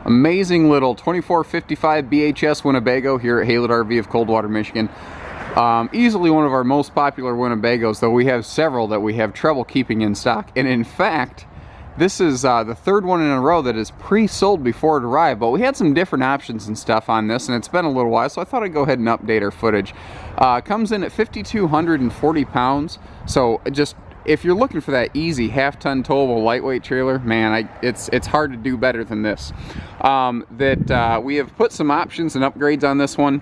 Amazing little 2455 BHS Winnebago here at Haylett RV of Coldwater, Michigan. Easily one of our most popular Winnebagos, though we have several that we have trouble keeping in stock. And in fact, this is the third one in a row that is pre-sold before it arrived, but we had some different options and stuff on this, and it's been a little while, so I thought I'd go ahead and update our footage. Comes in at 5,240 pounds, so just if you're looking for that easy half-ton towable lightweight trailer, man, it's hard to do better than this. We have put some options and upgrades on this one,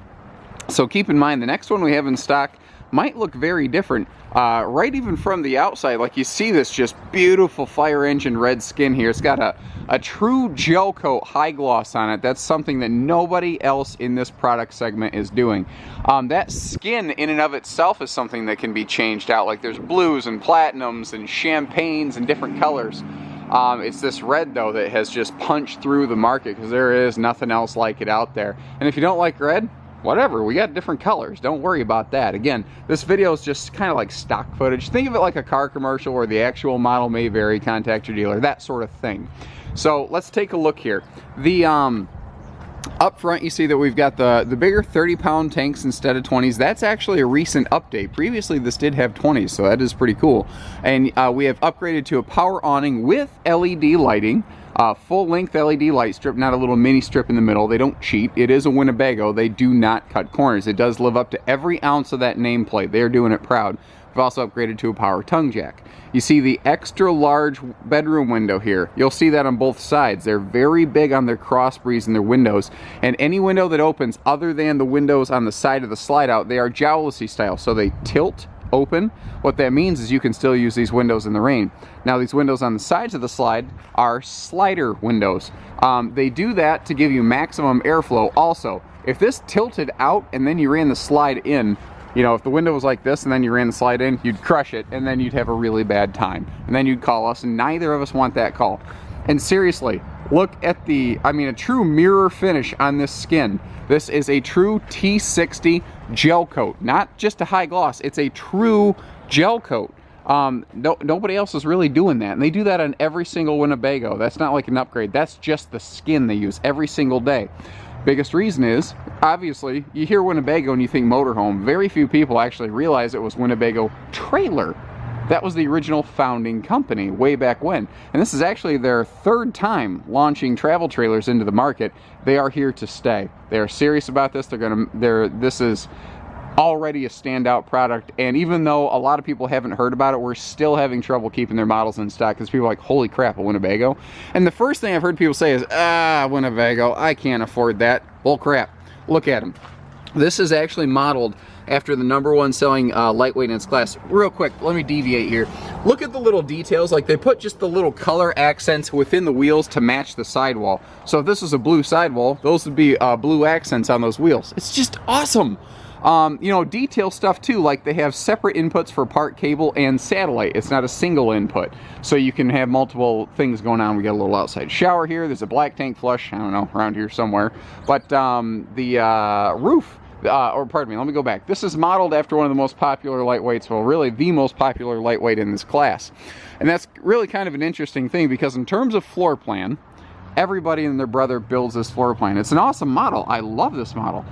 so keep in mind the next one we have in stock might look very different. Right even from the outside, like you see this just beautiful fire engine red skin here. It's got a true gel coat high gloss on it. That's something that nobody else in this product segment is doing. That skin in and of itself is something that can be changed out. Like there's blues and platinums and champagnes and different colors. It's this red though that has just punched through the market because there is nothing else like it out there. And if you don't like red, whatever, we got different colors. Don't worry about that. Again, this video is just kind of like stock footage. Think of it like a car commercial where the actual model may vary, contact your dealer, that sort of thing. So let's take a look here. The up front you see that we've got the bigger 30-pound tanks instead of 20s. That's actually a recent update. Previously this did have 20s, so that is pretty cool. And we have upgraded to a power awning with LED lighting. Full-length LED light strip, not a little mini strip in the middle. They don't cheat. It is a Winnebago. They do not cut corners. It does live up to every ounce of that nameplate. They're doing it proud. We've also upgraded to a power tongue jack. You see the extra large bedroom window here. You'll see that on both sides. They're very big on their cross breeze and their windows. And any window that opens other than the windows on the side of the slide out, they are jowlery style. So they tilt open. What that means is you can still use these windows in the rain. Now these windows on the sides of the slide are slider windows. They do that to give you maximum airflow. Also, if this tilted out and then you ran the slide in, you know, if the window was like this and then you ran the slide in, you'd crush it and then you'd have a really bad time. And then you'd call us, and neither of us want that call. And seriously, look at a true mirror finish on this skin. This is a true T60 gel coat, not just a high gloss. It's a true gel coat. Nobody else is really doing that, and they do that on every single Winnebago. That's not like an upgrade. That's just the skin they use every single day. Biggest reason is, obviously, you hear Winnebago and you think motorhome. Very few people actually realize it was Winnebago trailer. That was the original founding company way back when. And this is actually their third time launching travel trailers into the market. They are here to stay. They are serious about this. This is already a standout product. And even though a lot of people haven't heard about it, we're still having trouble keeping their models in stock because people are like, holy crap, a Winnebago. And the first thing I've heard people say is, Winnebago, I can't afford that. Well, crap. Look at them. This is actually modeled after the #1 selling lightweight in its class. Real quick, let me deviate here. Look at the little details. Like they put just the little color accents within the wheels to match the sidewall. So if this was a blue sidewall, those would be blue accents on those wheels. It's just awesome. You know, detail stuff too, like they have separate inputs for part cable and satellite. It's not a single input, so you can have multiple things going on. We got a little outside shower here. There's a black tank flush, I don't know, around here somewhere. But the roof, pardon me, let me go back. This is modeled after one of the most popular lightweights, well, really the most popular lightweight in this class. And that's really kind of an interesting thing because in terms of floor plan, everybody and their brother builds this floor plan. It's an awesome model. I love this model.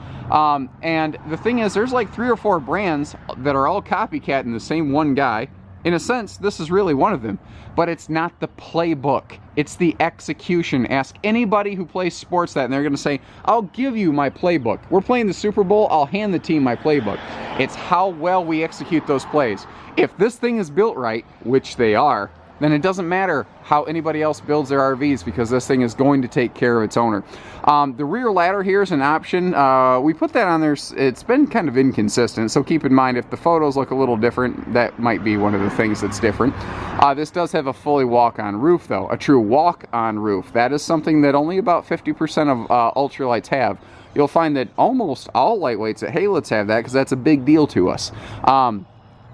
And the thing is, there's like 3 or 4 brands that are all copycatting the same one guy. In a sense, this is really one of them. But it's not the playbook. It's the execution. Ask anybody who plays sports that, and they're going to say, I'll give you my playbook. We're playing the Super Bowl, I'll hand the team my playbook. It's how well we execute those plays. If this thing is built right, which they are, then it doesn't matter how anybody else builds their RVs because this thing is going to take care of its owner. The rear ladder here is an option. We put that on there. It's been kind of inconsistent, so keep in mind if the photos look a little different, that might be one of the things that's different. This does have a fully walk-on roof though, a true walk-on roof. That is something that only about 50% of ultralights have. You'll find that almost all lightweights at Haylett's have that because that's a big deal to us.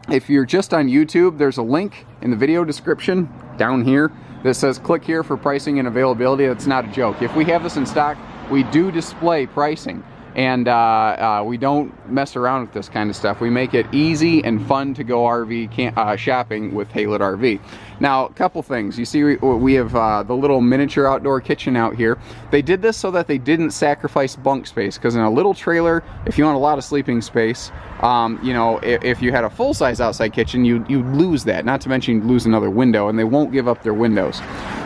If you're just on YouTube, there's a link in the video description down here that says click here for pricing and availability. That's not a joke. If we have this in stock, we do display pricing, and we don't mess around with this kind of stuff. We make it easy and fun to go RV shopping with Haylett RV. Now, a couple things. You see, we have the little miniature outdoor kitchen out here. They did this so that they didn't sacrifice bunk space, because in a little trailer, if you want a lot of sleeping space, you know, if you had a full-size outside kitchen, you'd lose that. Not to mention you'd lose another window, and they won't give up their windows.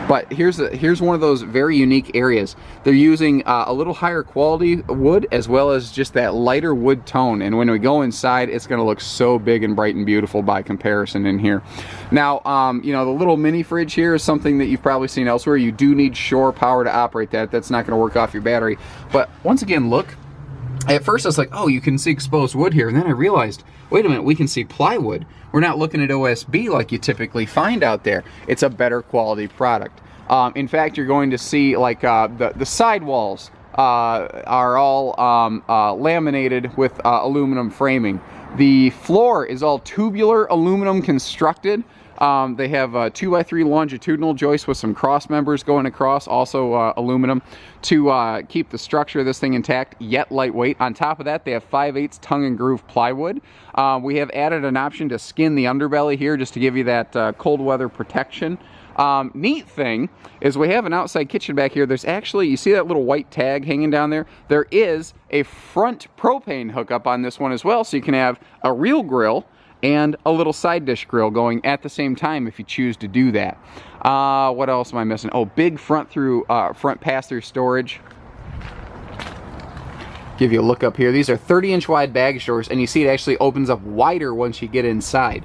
But here's one of those very unique areas. They're using a little higher quality wood, as well as just that lighter wood tone. And when we go inside, it's going to look so big and bright and beautiful by comparison in here. Now, you know, the little mini fridge here is something that you've probably seen elsewhere. You do need shore power to operate that. That's not going to work off your battery. But once again, look. At first I was like, oh, you can see exposed wood here. And then I realized, wait a minute, we can see plywood. We're not looking at OSB like you typically find out there. It's a better quality product. In fact, you're going to see like the side walls are all laminated with aluminum framing. The floor is all tubular aluminum constructed. They have 2x3 longitudinal joists with some cross members going across, also aluminum, to keep the structure of this thing intact, yet lightweight. On top of that, they have 5/8 tongue and groove plywood. We have added an option to skin the underbelly here just to give you that cold weather protection. Neat thing is we have an outside kitchen back here. There's actually, you see that little white tag hanging down there? There is a front propane hookup on this one as well, so you can have a real grill and a little side dish grill going at the same time if you choose to do that. What else am I missing? Oh, big front pass-through storage. Give you a look up here. These are 30-inch wide baggage doors, and you see it actually opens up wider once you get inside.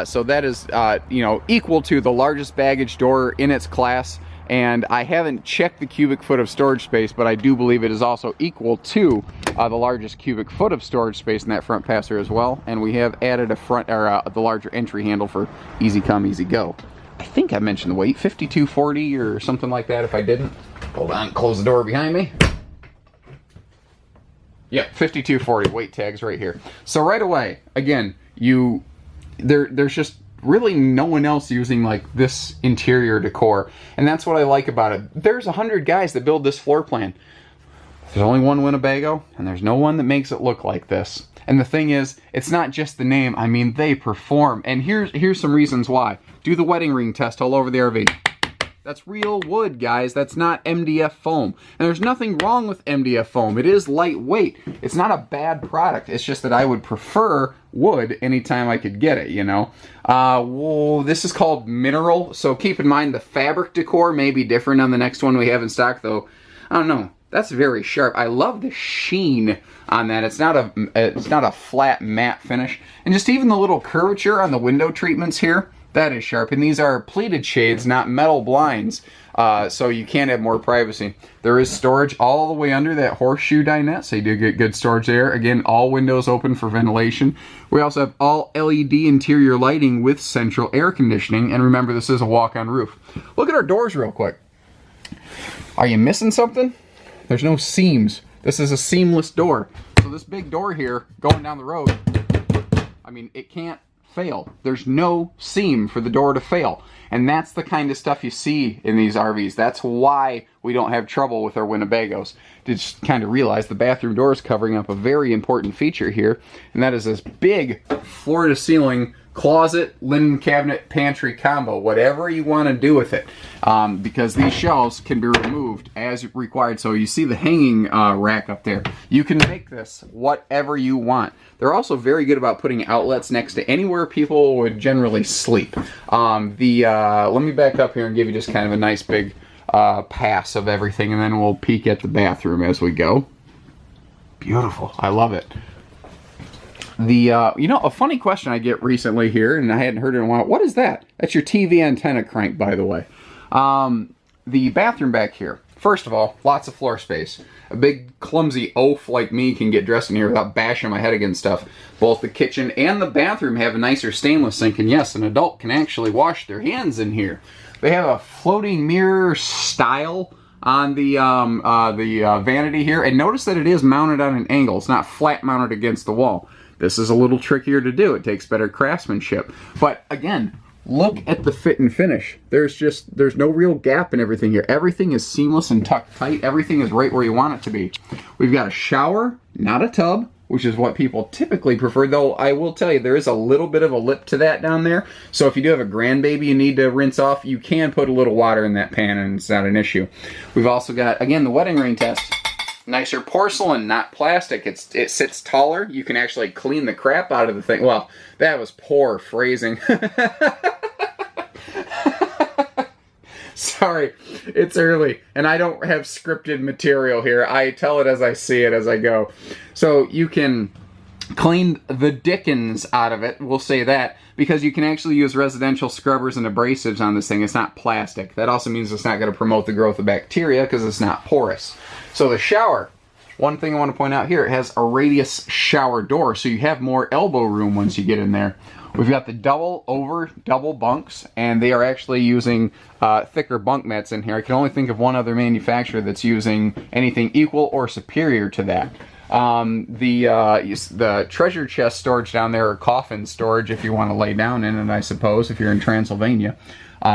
So that is, you know, equal to the largest baggage door in its class. And I haven't checked the cubic foot of storage space, but I do believe it is also equal to the largest cubic foot of storage space in that front passer as well. And we have added a front, or the larger entry handle for easy come, easy go. I think I mentioned the weight, 5240 or something like that. If I didn't, hold on, close the door behind me. Yeah, 5240 weight tags right here. So right away, again, there's just really no one else using like this interior decor, and that's what I like about it. There's 100 guys that build this floor plan. There's only one Winnebago, and there's no one that makes it look like this. And the thing is, it's not just the name. I mean, they perform. And here's some reasons why. Do the wedding ring test all over the RV. That's real wood, guys. That's not MDF foam. And there's nothing wrong with MDF foam. It is lightweight. It's not a bad product. It's just that I would prefer wood anytime I could get it, you know. Well, this is called mineral, so keep in mind the fabric decor may be different on the next one we have in stock, though. I don't know. That's very sharp. I love the sheen on that. It's not a flat matte finish. And just even the little curvature on the window treatments here, that is sharp. And these are pleated shades, not metal blinds, so you can have more privacy. There is storage all the way under that horseshoe dinette, so you do get good storage there. Again, all windows open for ventilation. We also have all LED interior lighting with central air conditioning. And remember, this is a walk-on roof. Look at our doors real quick. Are you missing something? There's no seams. This is a seamless door. So this big door here going down the road, I mean, it can't fail. There's no seam for the door to fail. And that's the kind of stuff you see in these RVs. That's why we don't have trouble with our Winnebagos. To just kind of realize the bathroom door is covering up a very important feature here, and that is this big floor-to-ceiling closet, linen cabinet, pantry combo, whatever you want to do with it, because these shelves can be removed as required. So you see the hanging rack up there. You can make this whatever you want. They're also very good about putting outlets next to anywhere people would generally sleep. Let me back up here and give you just kind of a nice big pass of everything, and then we'll peek at the bathroom as we go. Beautiful. I love it. You know, a funny question I get recently here, and I hadn't heard it in a while. What is that? That's your TV antenna crank, by the way. The bathroom back here. First of all, lots of floor space. A big clumsy oaf like me can get dressed in here without bashing my head against stuff. Both the kitchen and the bathroom have a nicer stainless sink, and yes, an adult can actually wash their hands in here. They have a floating mirror style on the vanity here, and notice that it is mounted on an angle. It's not flat mounted against the wall. This is a little trickier to do. It takes better craftsmanship. But again, look at the fit and finish. There's no real gap in everything here. Everything is seamless and tucked tight. Everything is right where you want it to be. We've got a shower, not a tub, which is what people typically prefer, though I will tell you there is a little bit of a lip to that down there. So if you do have a grandbaby you need to rinse off, you can put a little water in that pan and it's not an issue. We've also got, again, the wedding ring test. Nicer porcelain, not plastic. It sits taller. You can actually clean the crap out of the thing. Well, that was poor phrasing. Sorry, it's early, and I don't have scripted material here. I tell it as I see it as I go. So you can clean the dickens out of it, we'll say that, because you can actually use residential scrubbers and abrasives on this thing. It's not plastic. That also means it's not going to promote the growth of bacteria because it's not porous. So the shower, one thing I want to point out here, it has a radius shower door, so you have more elbow room once you get in there. We've got the double bunks, and they are actually using thicker bunk mats in here. I can only think of one other manufacturer that's using anything equal or superior to that. The treasure chest storage down there, or coffin storage if you want to lay down in it, I suppose, if you're in Transylvania.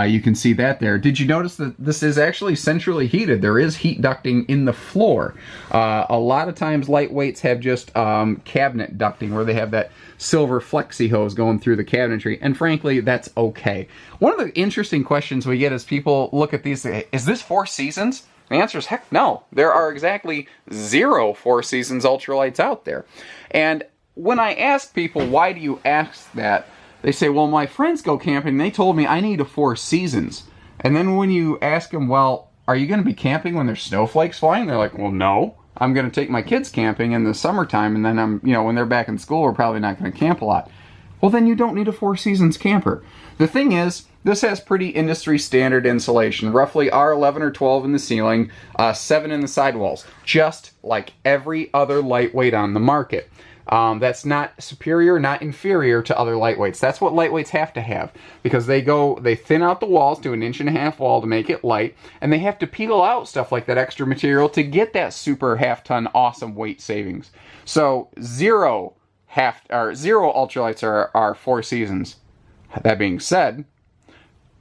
You can see that there. Did you notice that this is actually centrally heated? There is heat ducting in the floor. A lot of times lightweights have just cabinet ducting where they have that silver flexi hose going through the cabinetry, and frankly, that's okay. One of the interesting questions we get as people look at these, is this 4 Seasons? The answer is heck no. There are exactly 0 4 Seasons ultralights out there. And when I ask people, why do you ask that? They say, well, my friends go camping, and they told me I need a 4 Seasons. And then when you ask them, well, are you going to be camping when there's snowflakes flying? They're like, well, no. I'm going to take my kids camping in the summertime, and then when they're back in school, we're probably not going to camp a lot. Well, then you don't need a 4 Seasons camper. The thing is, this has pretty industry standard insulation, roughly R11 or 12 in the ceiling, 7 in the sidewalls, just like every other lightweight on the market. That's not superior, not inferior to other lightweights. That's what lightweights have to have, because they thin out the walls to 1.5 inch wall to make it light, and they have to peel out stuff like that extra material to get that super half-ton awesome weight savings. So zero ultralights are 4 Seasons. That being said,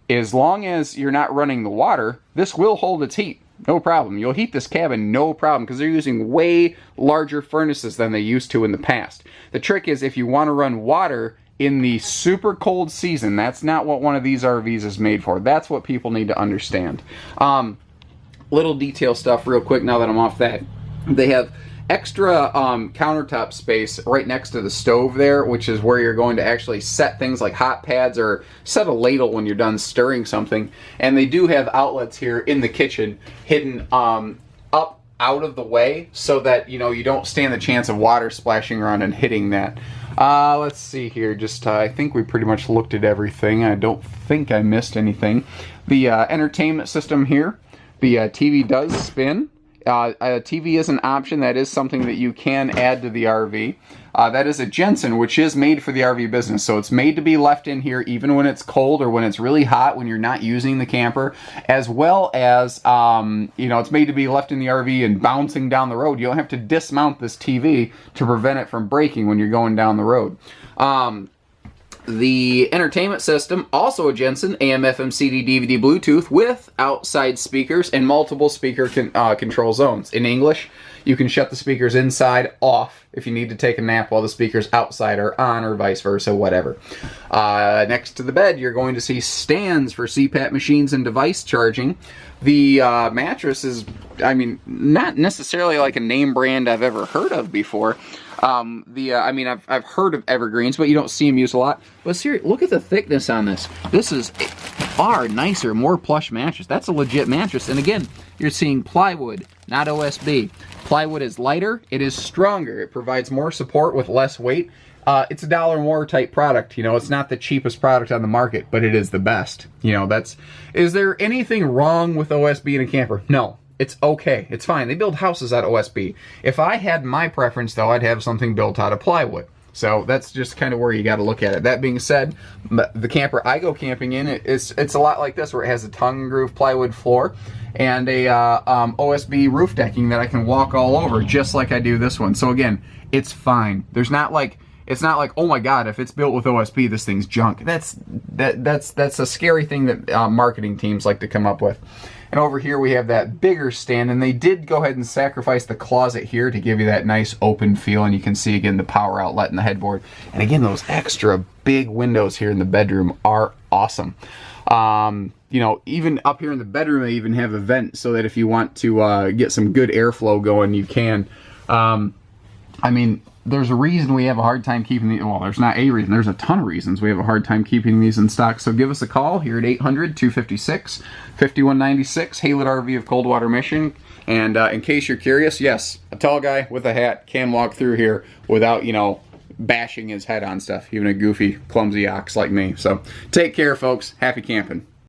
as long as you're not running the water, this will hold its heat. No problem. You'll heat this cabin, no problem, because they're using way larger furnaces than they used to in the past. The trick is, if you want to run water in the super cold season, that's not what one of these RVs is made for. That's what people need to understand. Little detail stuff real quick now that I'm off that. They have extra countertop space right next to the stove there, which is where you're going to actually set things like hot pads or set a ladle when you're done stirring something. And they do have outlets here in the kitchen hidden up out of the way, so that you don't stand the chance of water splashing around and hitting that. Let's see here. I think we pretty much looked at everything. I don't think I missed anything. The entertainment system here, the TV does spin. A TV is an option. That is something that you can add to the RV. That is a Jensen, which is made for the RV business. So it's made to be left in here even when it's cold or when it's really hot, when you're not using the camper, as well as, it's made to be left in the RV and bouncing down the road. You don't have to dismount this TV to prevent it from breaking when you're going down the road. The entertainment system, also a Jensen, AM, FM, CD, DVD, Bluetooth, with outside speakers and multiple speaker control zones. In English, you can shut the speakers inside off if you need to take a nap while the speakers outside are on, or vice versa, whatever. Next to the bed, you're going to see stands for CPAP machines and device charging. The mattress is, not necessarily like a name brand I've ever heard of before. I've heard of evergreens, but you don't see them used a lot. But seriously, look at the thickness on this. This is a far nicer, more plush mattress. That's a legit mattress. And again, you're seeing plywood, not OSB. Plywood is lighter, it is stronger, it provides more support with less weight. It's $1 more type product. It's not the cheapest product on the market, but it is the best. Is there anything wrong with OSB in a camper? No. It's okay. It's fine. They build houses out of OSB. If I had my preference, though, I'd have something built out of plywood. So that's just kind of where you got to look at it. That being said, the camper I go camping in, it's a lot like this, where it has a tongue and groove plywood floor and a OSB roof decking that I can walk all over, just like I do this one. So again, it's fine. It's not like, oh my God, if it's built with OSB, this thing's junk. That's a scary thing that marketing teams like to come up with. And over here we have that bigger stand, and they did go ahead and sacrifice the closet here to give you that nice open feel, and you can see again the power outlet and the headboard. And again, those extra big windows here in the bedroom are awesome. You know, even up here in the bedroom, they even have a vent so that if you want to get some good airflow going, you can. I mean, there's a reason we have a hard time keeping these. Well, there's not a reason. There's a ton of reasons we have a hard time keeping these in stock. So give us a call here at 800-256-5196, Haylett RV of Coldwater, Michigan. And in case you're curious, yes, a tall guy with a hat can walk through here without, you know, bashing his head on stuff. Even a goofy, clumsy ox like me. So take care, folks. Happy camping.